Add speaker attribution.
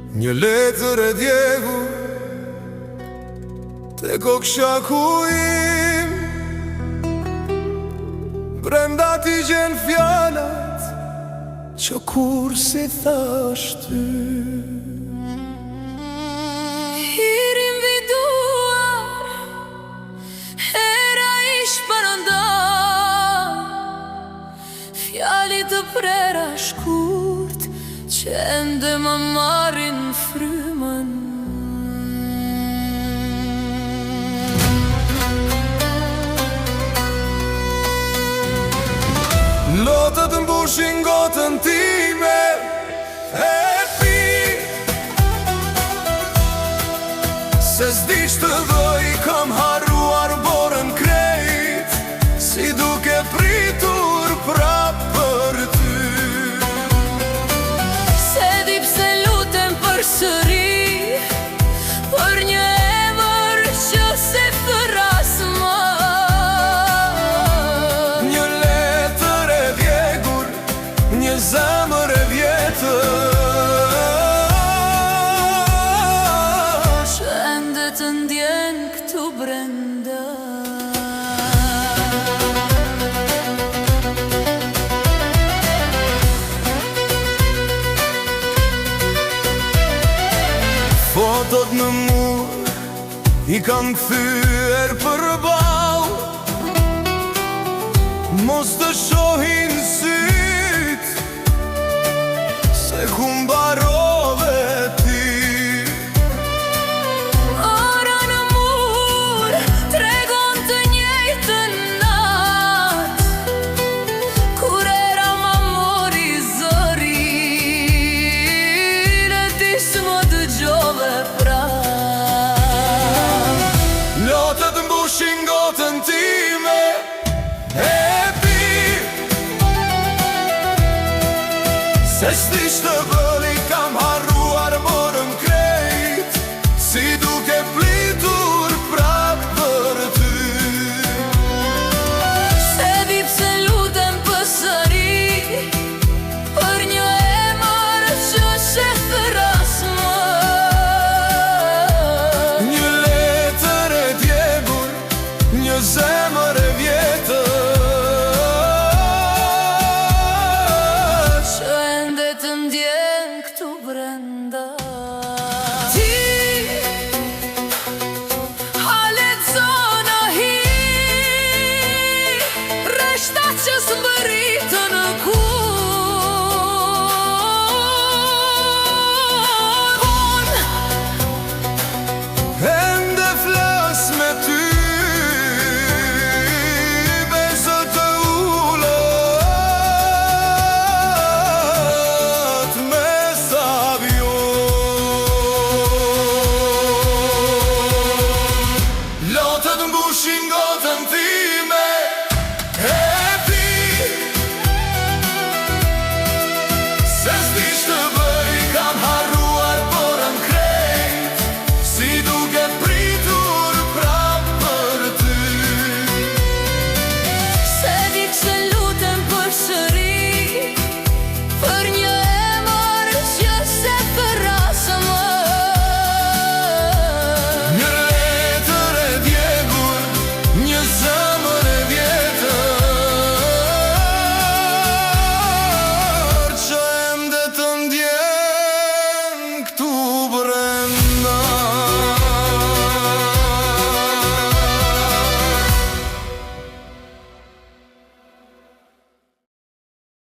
Speaker 1: Një letër e djegur te kokshaku im, brenda ti gjen fjallat që kur si thash ty.
Speaker 2: Hirim viduar, hera ish paranda, fjallit të prera shkurt që ende më marrin frymën.
Speaker 1: Lotët mbushin gotën time e pi, se s'di që të dhoj kam harruar borën krejt, si duke pritur prap për ty.
Speaker 2: Se di pse lutem për sëri, për një emër që se fëras më.
Speaker 1: Një letër e djegur, një zemër e vjetër,
Speaker 2: që ende të ndjen këtu brenda.
Speaker 1: Fotot në mur i kam kthyer përball, mos të shohin syt se ku mbarove ti.
Speaker 2: Ora në mur tregon të njëjtën nat, kur era ma mori zërin, e ti s'më dëgjove prap.
Speaker 1: Lotët mbushin gotën time e pi, se s'di që të bëli